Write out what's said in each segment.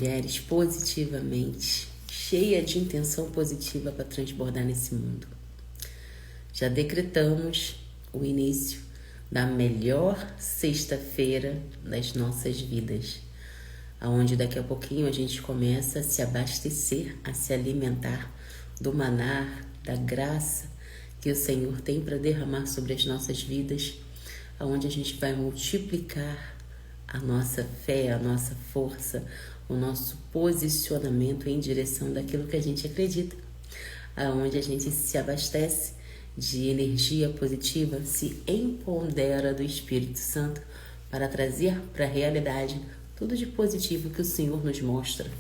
mulheres positivamente, cheia de intenção positiva para transbordar nesse mundo. Já decretamos o início da melhor sexta-feira das nossas vidas, aonde daqui a pouquinho a gente começa a se abastecer, a se alimentar do manar, da graça que o Senhor tem para derramar sobre as nossas vidas, aonde a gente vai multiplicar a nossa fé, a nossa força, o nosso posicionamento em direção daquilo que a gente acredita, aonde a gente se abastece de energia positiva, se empodera do Espírito Santo para trazer para a realidade tudo de positivo que o Senhor nos mostra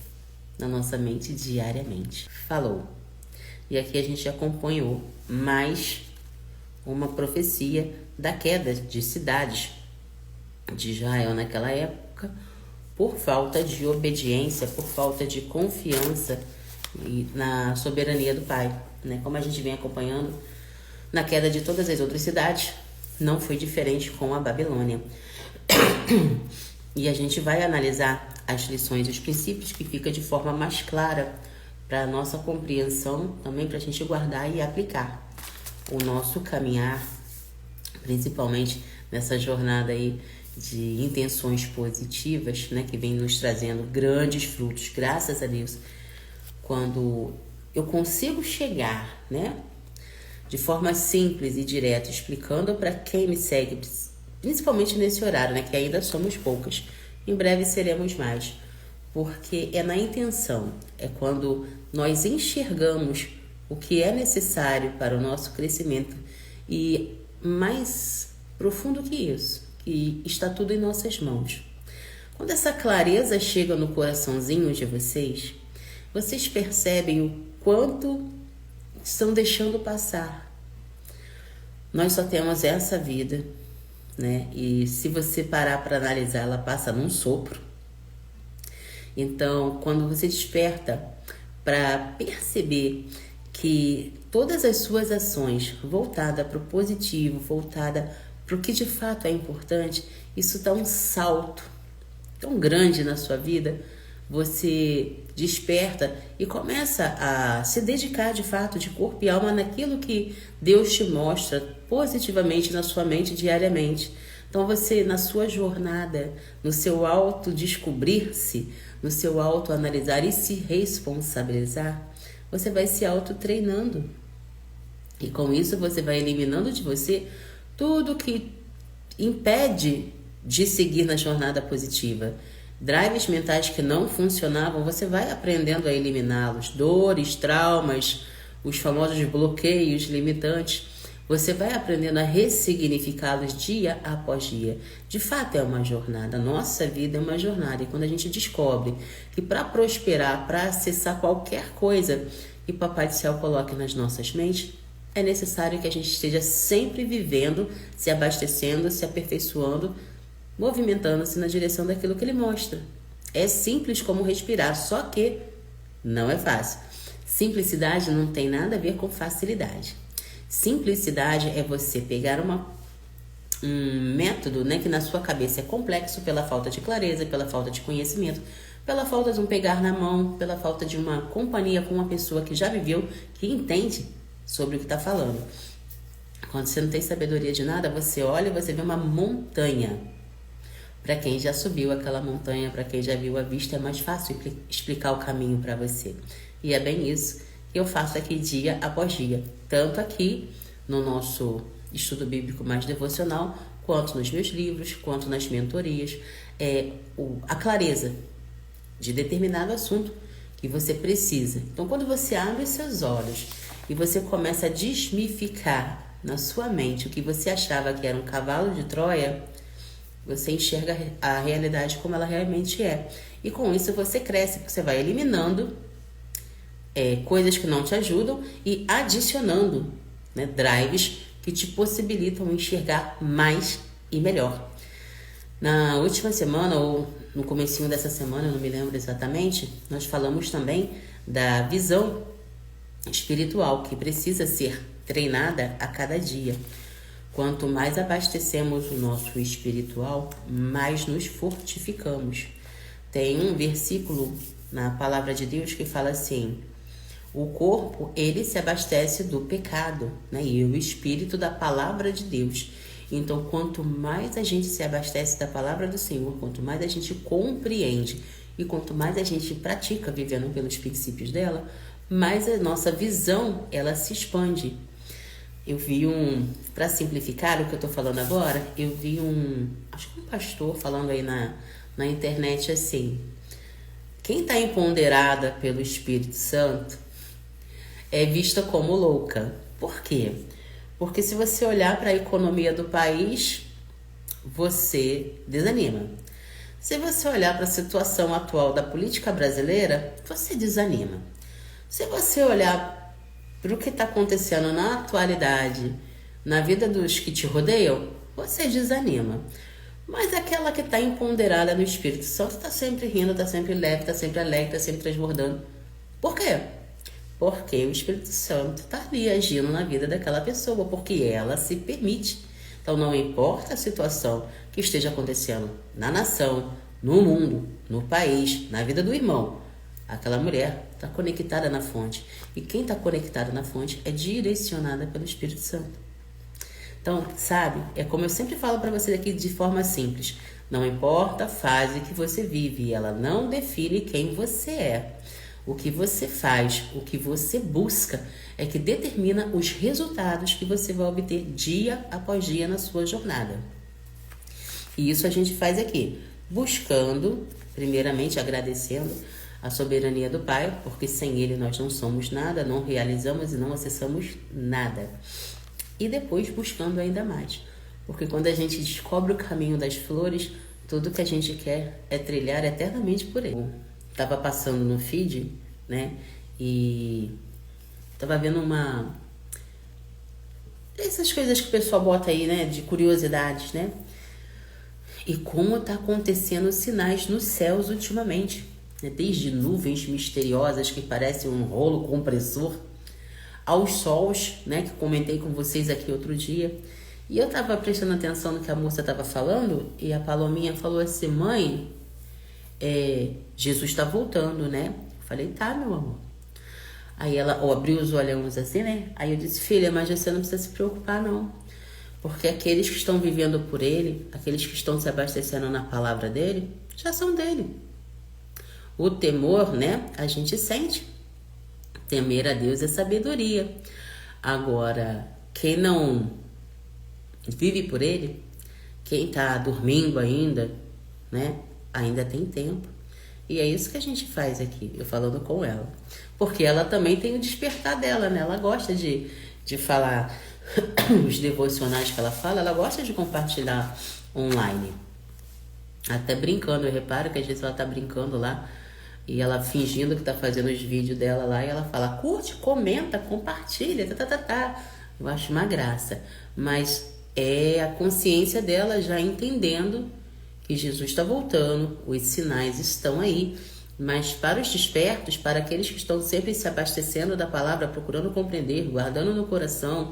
na nossa mente diariamente. Falou! E aqui a gente acompanhou mais uma profecia da queda de cidades de Israel naquela época, por falta de obediência, por falta de confiança na soberania do Pai, né? Como a gente vem acompanhando na queda de todas as outras cidades, não foi diferente com a Babilônia. E a gente vai analisar as lições e os princípios que fica de forma mais clara para a nossa compreensão, também para a gente guardar e aplicar o nosso caminhar, principalmente nessa jornada aí de intenções positivas, né, que vem nos trazendo grandes frutos, graças a Deus. Quando eu consigo chegar, né, de forma simples e direta, explicando para quem me segue, principalmente nesse horário, né, que ainda somos poucas, em breve seremos mais, porque é na intenção, é quando nós enxergamos o que é necessário para o nosso crescimento e mais profundo que isso, que está tudo em nossas mãos. Quando essa clareza chega no coraçãozinho de vocês, vocês percebem o quanto estão deixando passar. Nós só temos essa vida, né? E se você parar para analisar, ela passa num sopro. Então, quando você desperta para perceber que todas as suas ações voltadas para o positivo, voltadas para o que de fato é importante, isso dá um salto tão grande na sua vida. Você desperta e começa a se dedicar de fato, de corpo e alma, naquilo que Deus te mostra positivamente na sua mente diariamente. Então você, na sua jornada, no seu autodescobrir-se, no seu autoanalisar e se responsabilizar, você vai se autotreinando. E com isso você vai eliminando de você tudo que impede de seguir na jornada positiva. Drives mentais que não funcionavam, você vai aprendendo a eliminá-los. Dores, traumas, os famosos bloqueios limitantes, você vai aprendendo a ressignificá-los dia após dia. De fato é uma jornada, nossa vida é uma jornada. E quando a gente descobre que para prosperar, para acessar qualquer coisa que o Papai do Céu coloque nas nossas mentes, é necessário que a gente esteja sempre vivendo, se abastecendo, se aperfeiçoando, movimentando-se na direção daquilo que ele mostra. É simples como respirar, só que não é fácil. Simplicidade não tem nada a ver com facilidade. Simplicidade é você pegar um método, né, que na sua cabeça é complexo pela falta de clareza, pela falta de conhecimento, pela falta de um pegar na mão, pela falta de uma companhia com uma pessoa que já viveu, que entende sobre o que está falando. Quando você não tem sabedoria de nada, você olha e você vê uma montanha. Para quem já subiu aquela montanha, para quem já viu a vista, é mais fácil explicar o caminho para você. E é bem isso que eu faço aqui dia após dia, tanto aqui no nosso estudo bíblico mais devocional, quanto nos meus livros, quanto nas mentorias. A clareza de determinado assunto que você precisa. Então, quando você abre seus olhos e você começa a desmificar na sua mente o que você achava que era um cavalo de Troia, você enxerga a realidade como ela realmente é. E com isso você cresce, porque você vai eliminando coisas que não te ajudam e adicionando, né, drives que te possibilitam enxergar mais e melhor. Na última semana, ou no comecinho dessa semana, eu não me lembro exatamente, nós falamos também da visão espiritual, que precisa ser treinada a cada dia. Quanto mais abastecemos o nosso espiritual, mais nos fortificamos. Tem um versículo na palavra de Deus que fala assim: o corpo, ele se abastece do pecado, né? E o espírito da palavra de Deus. Então, quanto mais a gente se abastece da palavra do Senhor, quanto mais a gente compreende e quanto mais a gente pratica vivendo pelos princípios dela, mais a nossa visão, ela se expande. Eu vi para simplificar o que eu tô falando agora, eu vi acho que um pastor falando aí na internet assim: quem está empoderada pelo Espírito Santo é vista como louca. Por quê? Porque se você olhar para a economia do país, você desanima. Se você olhar para a situação atual da política brasileira, você desanima. Se você olhar para o que está acontecendo na atualidade, na vida dos que te rodeiam, você desanima. Mas aquela que está empoderada no Espírito Santo está sempre rindo, está sempre leve, está sempre alegre, está sempre transbordando. Por quê? Porque o Espírito Santo está ali agindo na vida daquela pessoa, porque ela se permite. Então não importa a situação que esteja acontecendo na nação, no mundo, no país, na vida do irmão, aquela mulher está conectada na fonte. E quem está conectado na fonte é direcionada pelo Espírito Santo. Então, sabe, é como eu sempre falo para você aqui de forma simples: não importa a fase que você vive, ela não define quem você é. O que você faz, o que você busca é que determina os resultados que você vai obter dia após dia na sua jornada. E isso a gente faz aqui, buscando, primeiramente agradecendo a soberania do Pai, porque sem Ele nós não somos nada, não realizamos e não acessamos nada. E depois buscando ainda mais, porque quando a gente descobre o caminho das flores, tudo que a gente quer é trilhar eternamente por ele. Tava passando no feed, né, e tava vendo essas coisas que o pessoal bota aí, né, de curiosidades, né, e como tá acontecendo sinais nos céus ultimamente, né, desde nuvens misteriosas que parecem um rolo compressor, aos sols, né, que comentei com vocês aqui outro dia. E eu tava prestando atenção no que a moça tava falando, e a Palominha falou assim: mãe, Jesus tá voltando, né? Eu falei: tá, meu amor. Aí ela abriu os olhos assim, né? Aí eu disse: filha, mas você não precisa se preocupar não, porque aqueles que estão vivendo por ele, aqueles que estão se abastecendo na palavra dele, já são dele. O temor, né, a gente sente. Temer a Deus é sabedoria. Agora, quem não vive por ele, quem está dormindo ainda, né, ainda tem tempo. E é isso que a gente faz aqui, eu falando com ela. Porque ela também tem o despertar dela, né? Ela gosta de falar os devocionais que ela fala, ela gosta de compartilhar online. Até brincando, eu reparo que às vezes ela tá brincando lá, e ela fingindo que tá fazendo os vídeos dela lá, e ela fala: curte, comenta, compartilha, tá. Eu acho uma graça. Mas é a consciência dela já entendendo que Jesus está voltando, os sinais estão aí. Mas para os despertos, para aqueles que estão sempre se abastecendo da palavra, procurando compreender, guardando no coração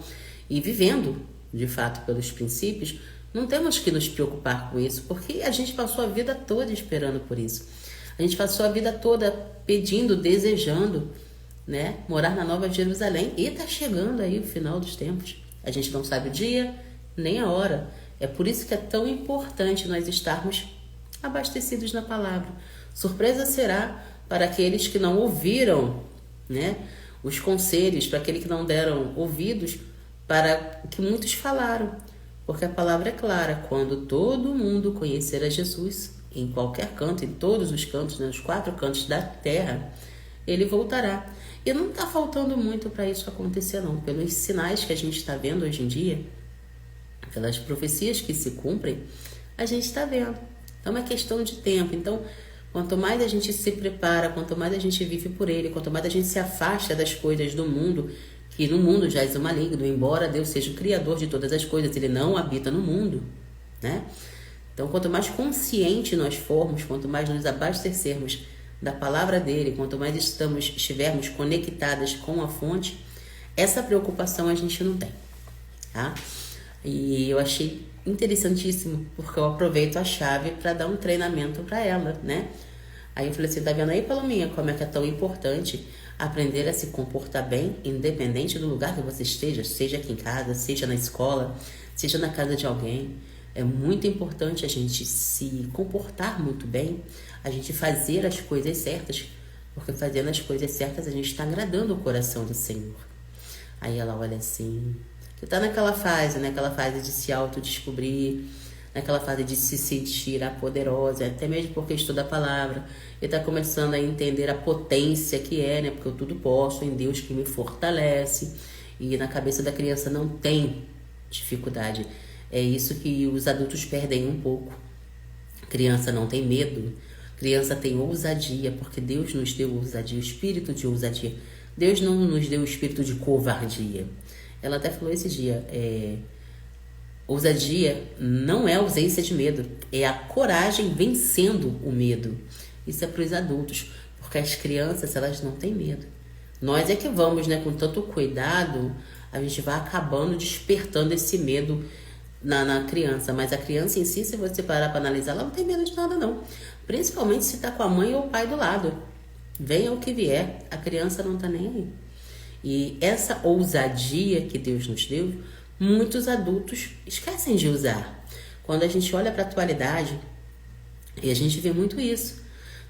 e vivendo, de fato, pelos princípios, não temos que nos preocupar com isso, porque a gente passou a vida toda esperando por isso. A gente passou a vida toda pedindo, desejando, né, morar na Nova Jerusalém. E está chegando aí o final dos tempos. A gente não sabe o dia, nem a hora. É por isso que é tão importante nós estarmos abastecidos na palavra. Surpresa será para aqueles que não ouviram, né, os conselhos, para aqueles que não deram ouvidos para o que muitos falaram. Porque a palavra é clara: quando todo mundo conhecer a Jesus, em qualquer canto, em todos os cantos, nos 4 cantos da terra, ele voltará. E não está faltando muito para isso acontecer não, pelos sinais que a gente está vendo hoje em dia, pelas profecias que se cumprem, a gente está vendo. Então é questão de tempo. Então, quanto mais a gente se prepara, quanto mais a gente vive por ele, quanto mais a gente se afasta das coisas do mundo, que no mundo jaz o maligno, embora Deus seja o criador de todas as coisas, ele não habita no mundo, né? Então, quanto mais consciente nós formos, quanto mais nos abastecermos da palavra dele, quanto mais estivermos conectadas com a fonte, essa preocupação a gente não tem, tá? E eu achei interessantíssimo, porque eu aproveito a chave para dar um treinamento para ela, né? Aí eu falei assim, tá vendo aí, Palominha, como é que é tão importante aprender a se comportar bem, independente do lugar que você esteja, seja aqui em casa, seja na escola, seja na casa de alguém. É muito importante a gente se comportar muito bem, a gente fazer as coisas certas, porque fazendo as coisas certas a gente está agradando o coração do Senhor. Aí ela olha assim, você tá naquela fase, né? Aquela fase de se autodescobrir, naquela fase de se sentir a poderosa, até mesmo porque estuda a palavra, e tá começando a entender a potência que é, né? Porque eu tudo posso em Deus que me fortalece, e na cabeça da criança não tem dificuldade. É isso que os adultos perdem um pouco. Criança não tem medo, criança tem ousadia, porque Deus nos deu ousadia, o espírito de ousadia. Deus não nos deu o espírito de covardia. Ela até falou esse dia, ousadia não é ausência de medo, é a coragem vencendo o medo. Isso é para os adultos, porque as crianças, elas não têm medo. Nós é que vamos, né, com tanto cuidado, a gente vai acabando despertando esse medo na criança. Mas a criança em si, se você parar para analisar, ela não tem medo de nada, não. Principalmente se está com a mãe ou o pai do lado. Venha o que vier, a criança não está nem aí. E essa ousadia que Deus nos deu, muitos adultos esquecem de usar. Quando a gente olha para a atualidade, e a gente vê muito isso.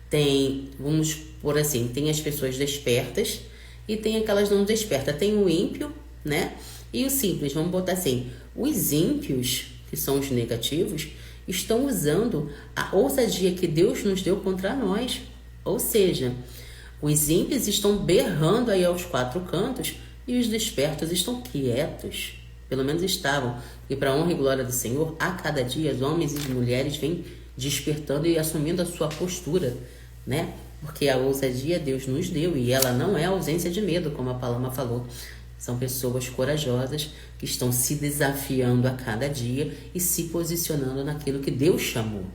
Tem, vamos por assim, tem as pessoas despertas e tem aquelas não despertas. Tem o ímpio, né? E o simples, vamos botar assim. Os ímpios, que são os negativos, estão usando a ousadia que Deus nos deu contra nós. Ou seja, os ímpios estão berrando aí aos quatro cantos e os despertos estão quietos. Pelo menos estavam. E para a honra e glória do Senhor, a cada dia, os homens e mulheres vêm despertando e assumindo a sua postura, né? Porque a ousadia Deus nos deu e ela não é ausência de medo, como a Paloma falou. São pessoas corajosas que estão se desafiando a cada dia e se posicionando naquilo que Deus chamou.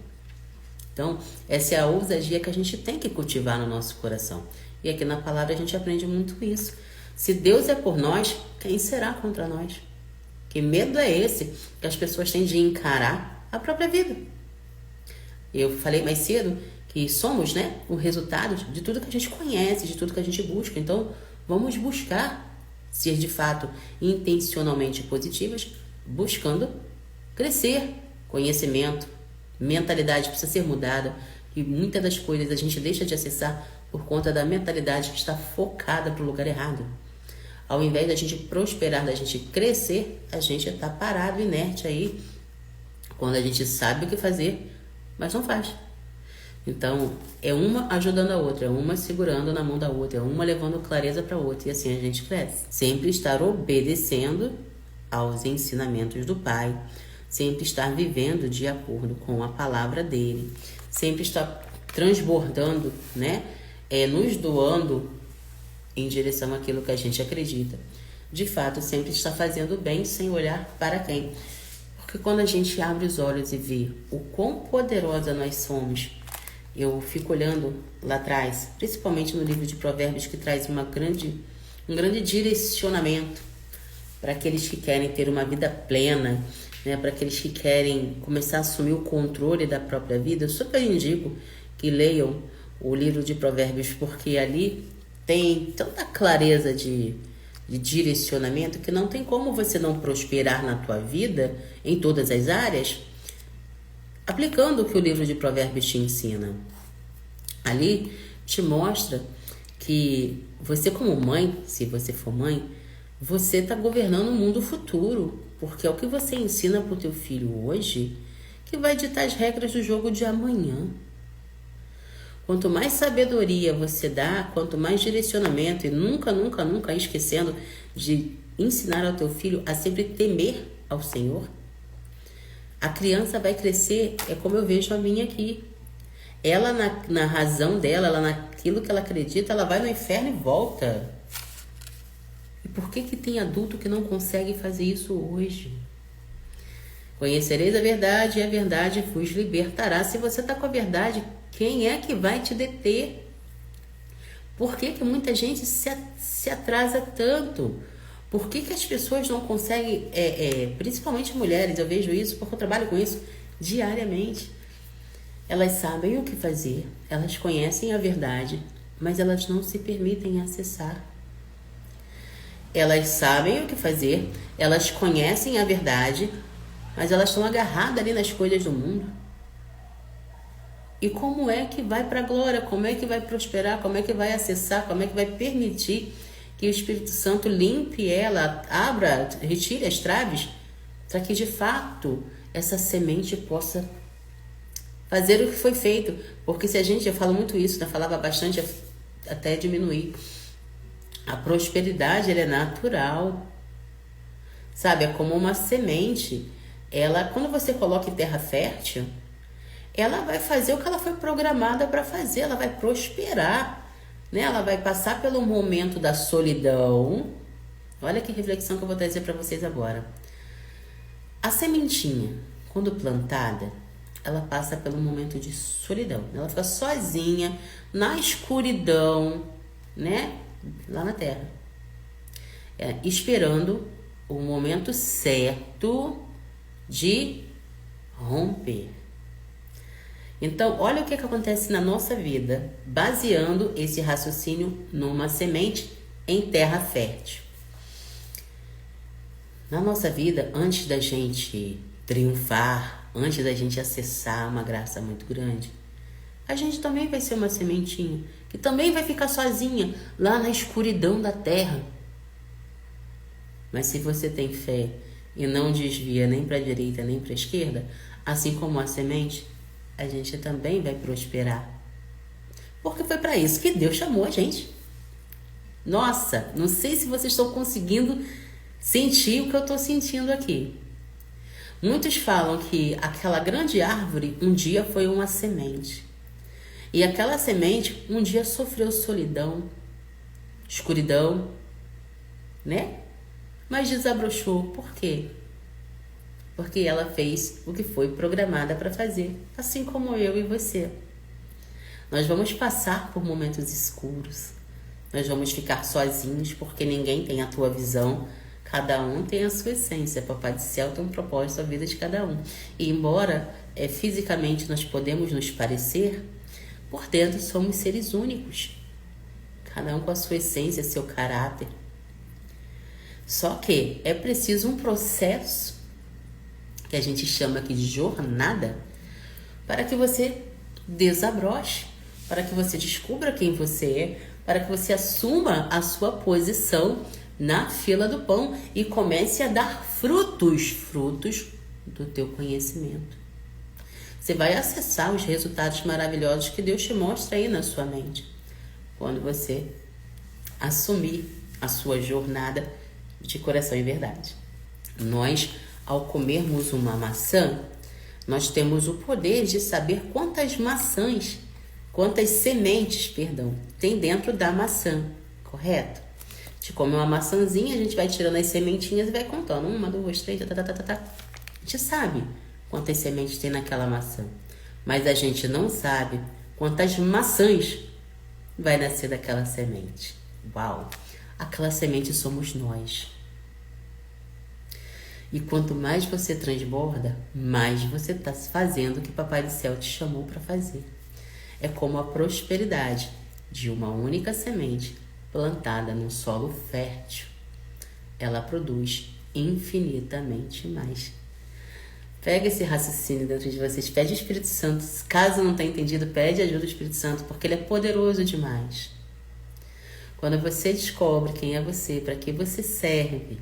Então, essa é a ousadia que a gente tem que cultivar no nosso coração. E aqui na palavra a gente aprende muito isso. Se Deus é por nós, quem será contra nós? Que medo é esse que as pessoas têm de encarar a própria vida? Eu falei mais cedo que somos, né, o resultado de tudo que a gente conhece, de tudo que a gente busca. Então, vamos buscar ser de fato intencionalmente positivas, buscando crescer, conhecimento, mentalidade precisa ser mudada e muitas das coisas a gente deixa de acessar por conta da mentalidade que está focada para o lugar errado. Ao invés da gente prosperar, da gente crescer, a gente está parado, inerte aí, quando a gente sabe o que fazer, mas não faz. Então, é uma ajudando a outra, é uma segurando na mão da outra, é uma levando clareza para a outra, e assim a gente cresce. Sempre estar obedecendo aos ensinamentos do Pai, sempre estar vivendo de acordo com a palavra dele, sempre estar transbordando, né? Nos doando em direção àquilo que a gente acredita. De fato, sempre está fazendo bem sem olhar para quem. Porque quando a gente abre os olhos e vê o quão poderosa nós somos, eu fico olhando lá atrás, principalmente no livro de Provérbios, que traz um grande direcionamento para aqueles que querem ter uma vida plena, né? Para aqueles que querem começar a assumir o controle da própria vida. Eu super indico que leiam o livro de Provérbios, porque ali tem tanta clareza de direcionamento que não tem como você não prosperar na tua vida, em todas as áreas, aplicando o que o livro de Provérbios te ensina. Ali te mostra que você como mãe, se você for mãe, você está governando o mundo futuro, porque é o que você ensina para o teu filho hoje que vai ditar as regras do jogo de amanhã. Quanto mais sabedoria você dá, quanto mais direcionamento, e nunca esquecendo de ensinar ao teu filho a sempre temer ao Senhor, a criança vai crescer, é como eu vejo a minha aqui. Ela na razão dela, ela naquilo que ela acredita, ela vai no inferno e volta. E por que tem adulto que não consegue fazer isso hoje? Conhecereis a verdade e a verdade vos libertará. Se você está com a verdade, quem é que vai te deter? Por que muita gente se atrasa tanto? Por que as pessoas não conseguem, principalmente mulheres, eu vejo isso porque eu trabalho com isso diariamente. Elas sabem o que fazer, elas conhecem a verdade, mas elas não se permitem acessar. Elas sabem o que fazer, elas conhecem a verdade, mas elas estão agarradas ali nas coisas do mundo. E como é que vai para a glória? Como é que vai prosperar? Como é que vai acessar? Como é que vai permitir que o Espírito Santo limpe ela, abra, retire as traves, para que de fato essa semente possa fazer o que foi feito? Porque se a gente, eu falo muito isso, né? Falava bastante até diminuir. A prosperidade, ela é natural. Sabe, é como uma semente. Ela, quando você coloca em terra fértil, ela vai fazer o que ela foi programada para fazer, ela vai prosperar, né? Ela vai passar pelo momento da solidão. Olha que reflexão que eu vou trazer para vocês agora. A sementinha, quando plantada, ela passa pelo momento de solidão. Ela fica sozinha, na escuridão, né? Lá na terra. Esperando o momento certo de romper. Então, olha o que acontece na nossa vida, baseando esse raciocínio numa semente em terra fértil. Na nossa vida, antes da gente triunfar, antes da gente acessar uma graça muito grande, a gente também vai ser uma sementinha, que também vai ficar sozinha lá na escuridão da terra. Mas se você tem fé e não desvia nem para a direita nem para a esquerda, assim como a semente, a gente também vai prosperar. Porque foi para isso que Deus chamou a gente. Nossa, não sei se vocês estão conseguindo sentir o que eu estou sentindo aqui. Muitos falam que aquela grande árvore um dia foi uma semente. E aquela semente um dia sofreu solidão, escuridão, né? Mas desabrochou. Por quê? Porque ela fez o que foi programada para fazer, assim como eu e você. Nós vamos passar por momentos escuros, nós vamos ficar sozinhos porque ninguém tem a tua visão, cada um tem a sua essência. Papai do Céu tem um propósito na vida de cada um. E embora fisicamente nós podemos nos parecer, por dentro somos seres únicos, cada um com a sua essência, seu caráter. Só que é preciso um processo que a gente chama aqui de jornada, para que você desabroche, para que você descubra quem você é, para que você assuma a sua posição na fila do pão e comece a dar frutos do teu conhecimento. Você vai acessar os resultados maravilhosos que Deus te mostra aí na sua mente, quando você assumir a sua jornada de coração e verdade. Nós, ao comermos uma maçã, nós temos o poder de saber quantas sementes, tem dentro da maçã, correto? A gente come uma maçãzinha, a gente vai tirando as sementinhas e vai contando. 1, 2, 3, tá. A gente sabe quantas sementes tem naquela maçã, mas a gente não sabe quantas maçãs vai nascer daquela semente. Uau! Aquela semente somos nós. E quanto mais você transborda, mais você está fazendo o que Papai do Céu te chamou para fazer. É como a prosperidade de uma única semente plantada num solo fértil. Ela produz infinitamente mais. Pega esse raciocínio dentro de vocês, pede ao Espírito Santo. Caso não tenha entendido, pede ajuda do Espírito Santo, porque ele é poderoso demais. Quando você descobre quem é você, para que você serve,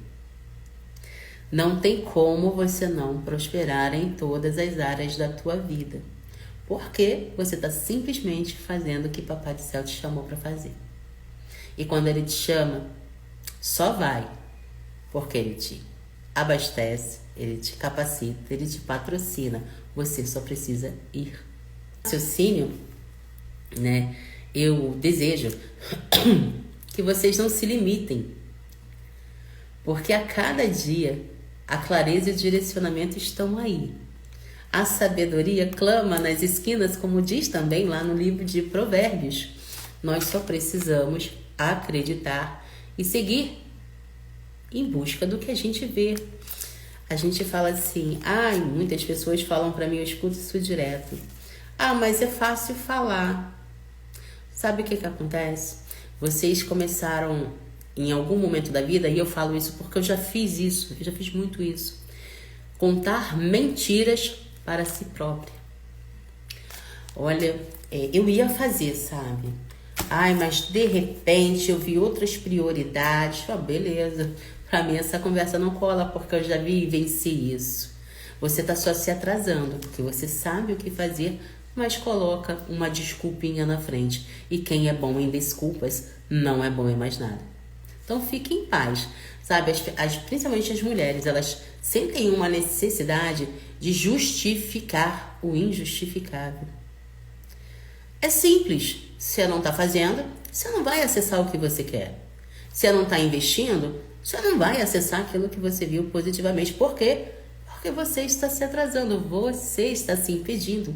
não tem como você não prosperar em todas as áreas da tua vida. Porque você está simplesmente fazendo o que Papai do Céu te chamou para fazer. E quando ele te chama, só vai. Porque ele te abastece, ele te capacita, ele te patrocina. Você só precisa ir. Raciocínio, né? Eu desejo que vocês não se limitem. Porque a cada dia a clareza e o direcionamento estão aí. A sabedoria clama nas esquinas, como diz também lá no livro de Provérbios. Nós só precisamos acreditar e seguir em busca do que a gente vê. A gente fala assim, muitas pessoas falam para mim, eu escuto isso direto. Ah, mas é fácil falar. Sabe o que que acontece? Vocês começaram em algum momento da vida, e eu falo isso porque eu já fiz isso, eu já fiz muito isso. Contar mentiras para si própria. Olha, eu ia fazer, sabe? Ai, mas de repente eu vi outras prioridades. Ah, beleza. Pra mim essa conversa não cola porque eu já vi e venci isso. Você tá só se atrasando, porque você sabe o que fazer, mas coloca uma desculpinha na frente. E quem é bom em desculpas não é bom em mais nada. Então fique em paz, sabe? Principalmente as mulheres, elas sentem uma necessidade de justificar o injustificável. É simples. Se você não está fazendo, você não vai acessar o que você quer. Se você não está investindo, você não vai acessar aquilo que você viu positivamente. Por quê? Porque você está se atrasando, você está se impedindo.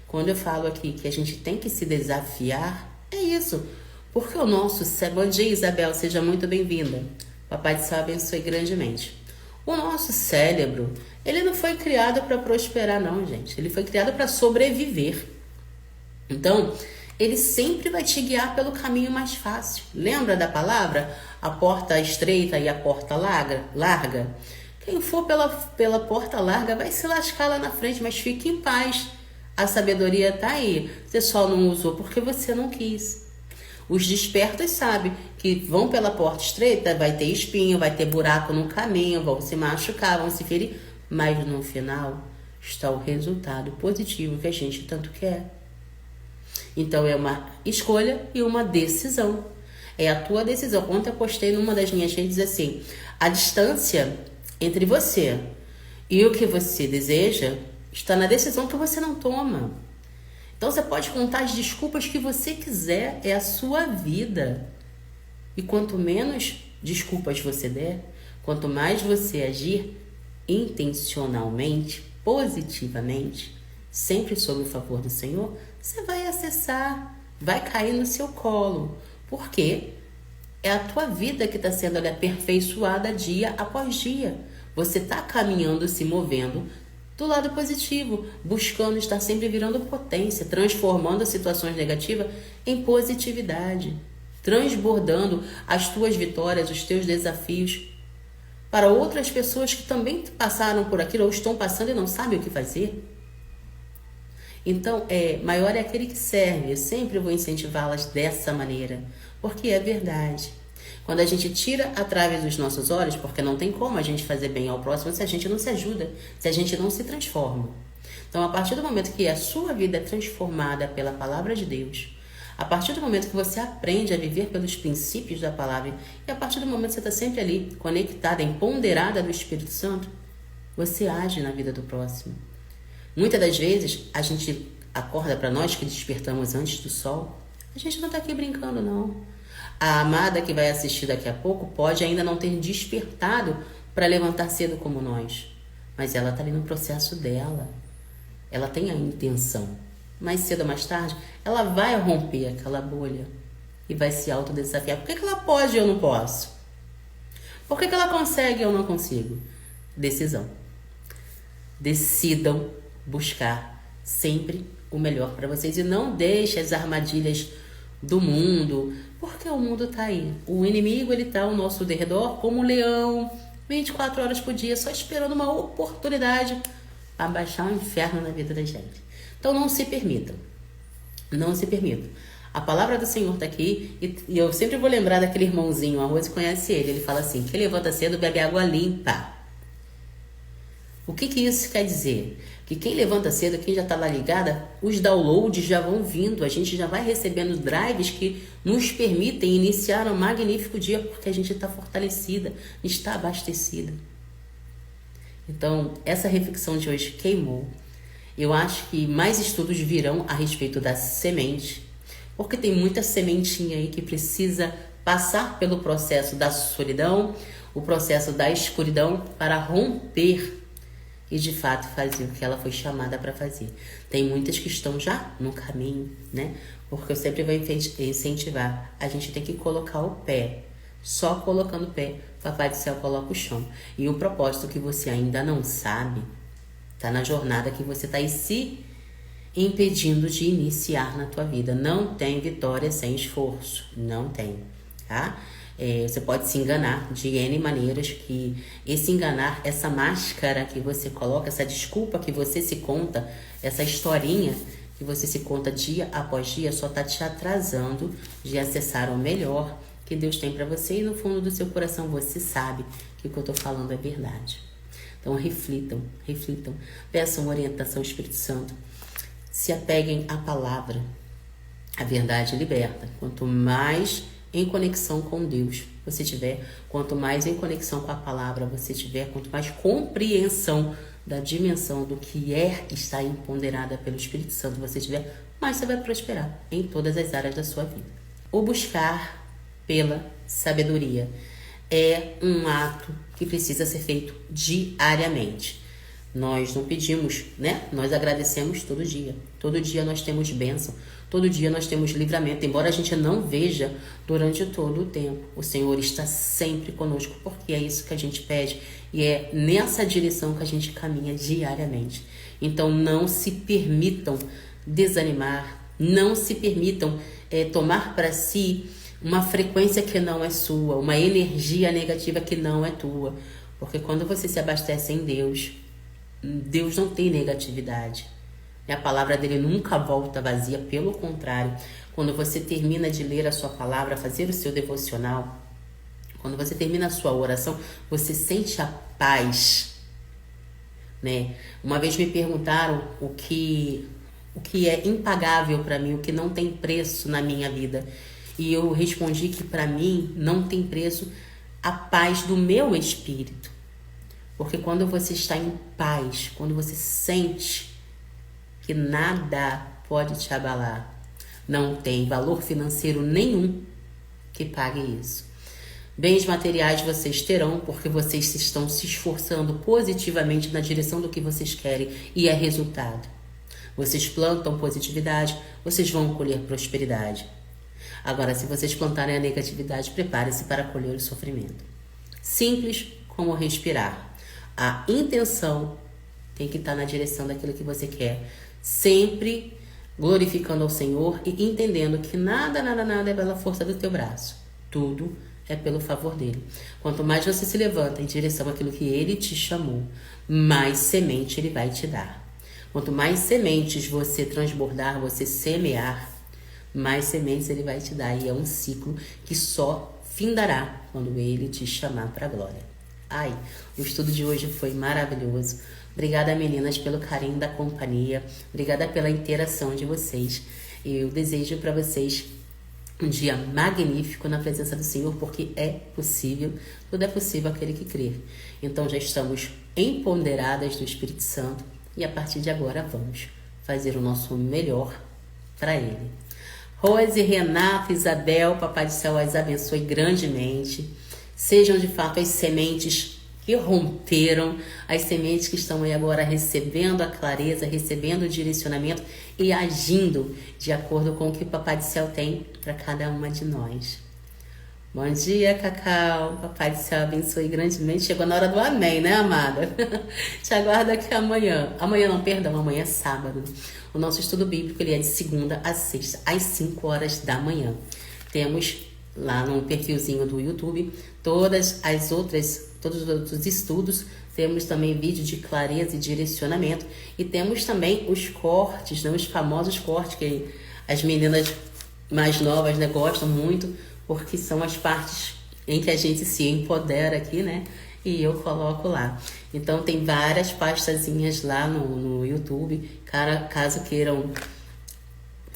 Quando eu falo aqui que a gente tem que se desafiar, é isso. Porque o nosso cérebro... Bom dia, Isabel, seja muito bem-vinda. Papai do Céu abençoe grandemente. O nosso cérebro, ele não foi criado para prosperar, não, gente. Ele foi criado para sobreviver. Então, ele sempre vai te guiar pelo caminho mais fácil. Lembra da palavra? A porta estreita e a porta larga? Quem for pela porta larga vai se lascar lá na frente, mas fique em paz. A sabedoria tá aí. Você só não usou porque você não quis. Os despertos sabem que vão pela porta estreita, vai ter espinho, vai ter buraco no caminho, vão se machucar, vão se ferir. Mas no final está o resultado positivo que a gente tanto quer. Então é uma escolha e uma decisão. É a tua decisão. Ontem eu postei numa das minhas redes assim: a distância entre você e o que você deseja está na decisão que você não toma. Então você pode contar as desculpas que você quiser, é a sua vida. E quanto menos desculpas você der, quanto mais você agir intencionalmente, positivamente, sempre sob o favor do Senhor, você vai acessar, vai cair no seu colo. Por quê? É a tua vida que está sendo aperfeiçoada dia após dia. Você está caminhando, se movendo do lado positivo, buscando estar sempre virando potência, transformando situações negativas em positividade, transbordando as tuas vitórias, os teus desafios para outras pessoas que também passaram por aquilo ou estão passando e não sabem o que fazer. Então, maior é aquele que serve. Eu sempre vou incentivá-las dessa maneira, porque é verdade. Quando a gente tira a trave dos nossos olhos, porque não tem como a gente fazer bem ao próximo se a gente não se ajuda, se a gente não se transforma. Então, a partir do momento que a sua vida é transformada pela palavra de Deus, a partir do momento que você aprende a viver pelos princípios da palavra, e a partir do momento que você está sempre ali, conectada, empoderada do Espírito Santo, você age na vida do próximo. Muitas das vezes, a gente acorda para nós que despertamos antes do sol. A gente não está aqui brincando, não. A amada que vai assistir daqui a pouco pode ainda não ter despertado para levantar cedo como nós. Mas ela está ali no processo dela. Ela tem a intenção. Mais cedo ou mais tarde, ela vai romper aquela bolha e vai se autodesafiar. Por que ela pode e eu não posso? Por que ela consegue e eu não consigo? Decisão. Decidam buscar sempre o melhor para vocês e não deixe as armadilhas do mundo, porque o mundo tá aí. O inimigo, ele tá ao nosso derredor como um leão, 24 horas por dia, só esperando uma oportunidade para baixar o inferno na vida da gente. Então não se permitam. Não se permitam. A palavra do Senhor tá aqui e eu sempre vou lembrar daquele irmãozinho, a Rose conhece ele. Ele fala assim: quem levanta cedo bebe água limpa. O que isso quer dizer? Que quem levanta cedo, quem já está lá ligada, os downloads já vão vindo, a gente já vai recebendo drives que nos permitem iniciar um magnífico dia, porque a gente está fortalecida, está abastecida. Então, essa reflexão de hoje queimou. Eu acho que mais estudos virão a respeito da semente, porque tem muita sementinha aí que precisa passar pelo processo da solidão, o processo da escuridão para romper e de fato fazer o que ela foi chamada para fazer. Tem muitas que estão já no caminho, né? Porque eu sempre vou incentivar. A gente tem que colocar o pé. Só colocando o pé, Papai do Céu coloca o chão. E o propósito que você ainda não sabe, tá na jornada que você tá aí se impedindo de iniciar na tua vida. Não tem vitória sem esforço, não tem, tá? Você pode se enganar de N maneiras, que esse enganar, essa máscara que você coloca, essa desculpa que você se conta, essa historinha que você se conta dia após dia, só tá te atrasando de acessar o melhor que Deus tem para você, e no fundo do seu coração você sabe que o que eu tô falando é verdade. Então reflitam, peçam orientação ao Espírito Santo, se apeguem à palavra. A verdade liberta. Quanto mais em conexão com Deus você tiver, quanto mais em conexão com a palavra você tiver, quanto mais compreensão da dimensão do que está empoderada pelo Espírito Santo você tiver, mais você vai prosperar em todas as áreas da sua vida. O buscar pela sabedoria é um ato que precisa ser feito diariamente. Nós não pedimos, né? Nós agradecemos todo dia. Todo dia nós temos bênção. Todo dia nós temos livramento. Embora a gente não veja durante todo o tempo, o Senhor está sempre conosco, porque é isso que a gente pede. E é nessa direção que a gente caminha diariamente. Então não se permitam desanimar. Não se permitam tomar para si uma frequência que não é sua, uma energia negativa que não é tua. Porque quando você se abastece em Deus, Deus não tem negatividade. A palavra dele nunca volta vazia, pelo contrário. Quando você termina de ler a sua palavra, fazer o seu devocional, quando você termina a sua oração, você sente a paz, né? Uma vez me perguntaram o que é impagável para mim, o que não tem preço na minha vida. E eu respondi que para mim não tem preço a paz do meu espírito. Porque quando você está em paz, quando você sente que nada pode te abalar, não tem valor financeiro nenhum que pague isso. Bens materiais vocês terão, porque vocês estão se esforçando positivamente na direção do que vocês querem, e é resultado. Vocês plantam positividade, vocês vão colher prosperidade. Agora, se vocês plantarem a negatividade, prepare-se para colher o sofrimento. Simples como respirar. A intenção tem que estar na direção daquilo que você quer. Sempre glorificando ao Senhor e entendendo que nada é pela força do teu braço. Tudo é pelo favor dele. Quanto mais você se levanta em direção àquilo que ele te chamou, mais semente ele vai te dar. Quanto mais sementes você transbordar, você semear, mais sementes ele vai te dar. E é um ciclo que só findará quando ele te chamar para a glória. Ai, o estudo de hoje foi maravilhoso. Obrigada, meninas, pelo carinho da companhia. Obrigada pela interação de vocês. Eu desejo para vocês um dia magnífico na presença do Senhor, porque é possível, tudo é possível aquele que crê. Então já estamos empoderadas do Espírito Santo e a partir de agora vamos fazer o nosso melhor para Ele. Rose, Renata, Isabel, Papai do Céu as abençoe grandemente. Sejam de fato as sementes que romperam, as sementes que estão aí agora recebendo a clareza, recebendo o direcionamento e agindo de acordo com o que o Papai do Céu tem para cada uma de nós. Bom dia, Cacau. Papai do Céu abençoe grandemente. Chegou na hora do amém, né, amada? Te aguardo aqui amanhã. Amanhã é sábado. O nosso estudo bíblico ele é de segunda a sexta, às 5 horas da manhã. Temos lá no perfilzinho do YouTube todos os outros estudos. Temos também vídeo de clareza e direcionamento. E temos também os cortes, né, os famosos cortes que as meninas mais novas, né, gostam muito, porque são as partes em que a gente se empodera aqui, né? E eu coloco lá. Então tem várias pastazinhas lá no YouTube, caso queiram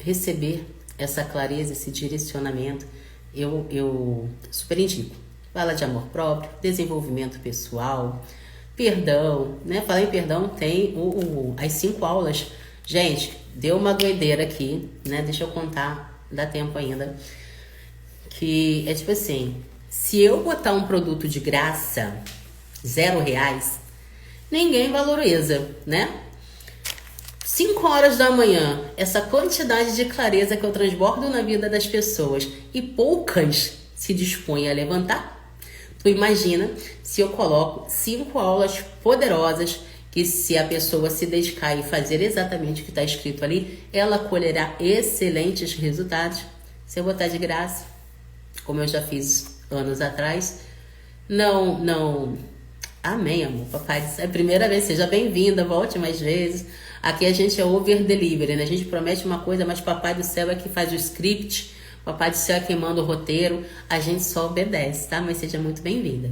receber essa clareza, esse direcionamento, eu super indico. Fala de amor próprio, desenvolvimento pessoal, perdão, né? Falar em perdão, tem as 5 aulas. Gente, deu uma doideira aqui, né? Deixa eu contar, dá tempo ainda. Que é tipo assim, se eu botar um produto de graça, R$0, ninguém valoriza, né? 5 horas da manhã, essa quantidade de clareza que eu transbordo na vida das pessoas e poucas se dispõem a levantar. Tu imagina se eu coloco 5 aulas poderosas que se a pessoa se dedicar e fazer exatamente o que está escrito ali, ela colherá excelentes resultados. Se eu botar de graça, como eu já fiz anos atrás, não. Amém, amor. Papai, é a primeira vez, seja bem-vinda, volte mais vezes. Aqui a gente é over delivery, né? A gente promete uma coisa, mas Papai do Céu é que faz o script, Papai do Céu é quem manda o roteiro, a gente só obedece, tá? Mas seja muito bem-vinda.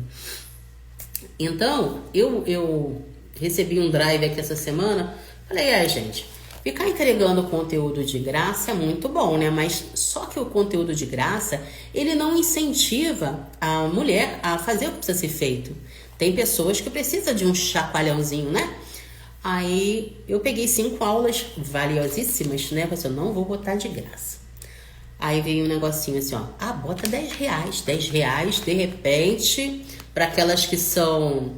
Então, eu recebi um drive aqui essa semana, falei, gente, ficar entregando conteúdo de graça é muito bom, né? Mas só que o conteúdo de graça, ele não incentiva a mulher a fazer o que precisa ser feito. Tem pessoas que precisam de um chacoalhãozinho, né? Aí eu peguei 5 aulas valiosíssimas, né? Eu não vou botar de graça. Aí veio um negocinho assim, ó. Bota R$10. R$10, de repente, para aquelas que são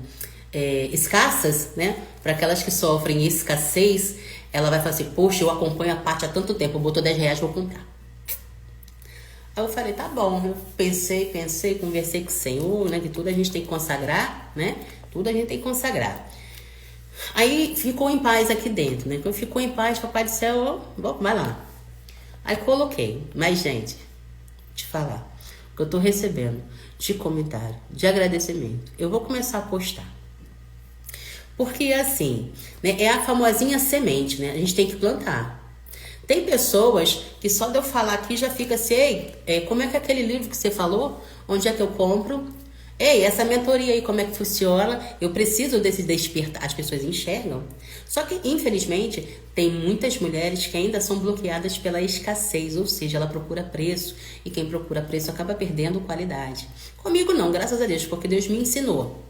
escassas, né? Para aquelas que sofrem escassez, ela vai falar assim, poxa, eu acompanho a Paty há tanto tempo, botou R$10, vou comprar. Aí eu falei, tá bom, eu pensei, conversei com o Senhor, né? Que tudo a gente tem que consagrar, né? Tudo a gente tem que consagrar. Aí ficou em paz aqui dentro, né? Quando ficou em paz, Papai do Céu, vai lá. Aí coloquei. Mas, gente, te falar, o que eu tô recebendo de comentário, de agradecimento, eu vou começar a postar. Porque, assim, né? É a famosinha semente, né? A gente tem que plantar. Tem pessoas que só de eu falar aqui já fica assim, como é que é aquele livro que você falou? Onde é que eu compro? Essa mentoria aí, como é que funciona? Eu preciso desse despertar. As pessoas enxergam. Só que, infelizmente, tem muitas mulheres que ainda são bloqueadas pela escassez, ou seja, ela procura preço. E quem procura preço acaba perdendo qualidade. Comigo não, graças a Deus, porque Deus me ensinou.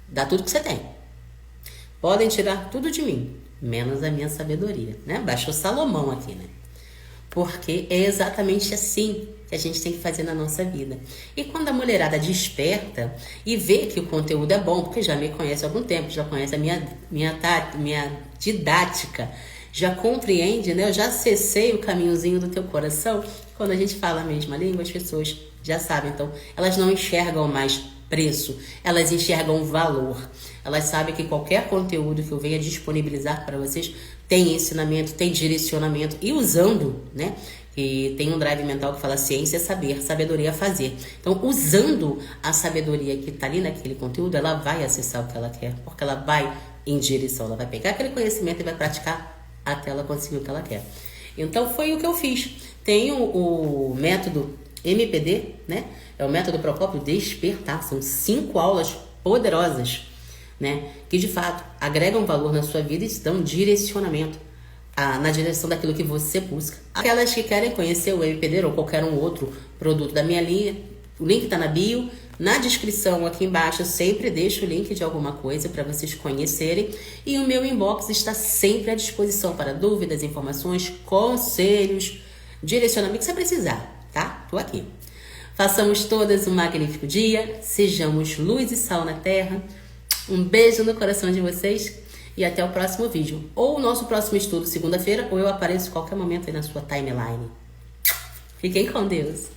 Dá tudo que você tem. Podem tirar tudo de mim, menos a minha sabedoria, né? Baixou Salomão aqui, né? Porque é exatamente assim que a gente tem que fazer na nossa vida. E quando a mulherada desperta e vê que o conteúdo é bom, porque já me conhece há algum tempo, já conhece a minha didática, já compreende, né? Eu já acessei o caminhozinho do teu coração. Quando a gente fala a mesma língua, as pessoas já sabem. Então, elas não enxergam mais preço, elas enxergam valor. Elas sabem que qualquer conteúdo que eu venha disponibilizar para vocês tem ensinamento, tem direcionamento. E usando, né? E tem um drive mental que fala ciência é saber, sabedoria é fazer. Então, usando a sabedoria que está ali naquele conteúdo, ela vai acessar o que ela quer. Porque ela vai em direção, ela vai pegar aquele conhecimento e vai praticar até ela conseguir o que ela quer. Então, foi o que eu fiz. Tem o método MPD, né? É o método Procópio Despertar. São 5 aulas poderosas, né? Que de fato agregam valor na sua vida e te dão direcionamento na direção daquilo que você busca. Aquelas que querem conhecer o MPD ou qualquer um outro produto da minha linha, o link está na bio. Na descrição aqui embaixo eu sempre deixo o link de alguma coisa para vocês conhecerem. E o meu inbox está sempre à disposição para dúvidas, informações, conselhos, direcionamento que você precisar, tá? Tô aqui. Façamos todas um magnífico dia, sejamos luz e sal na terra. Um beijo no coração de vocês e até o próximo vídeo. Ou o nosso próximo estudo segunda-feira, ou eu apareço em qualquer momento aí na sua timeline. Fiquem com Deus.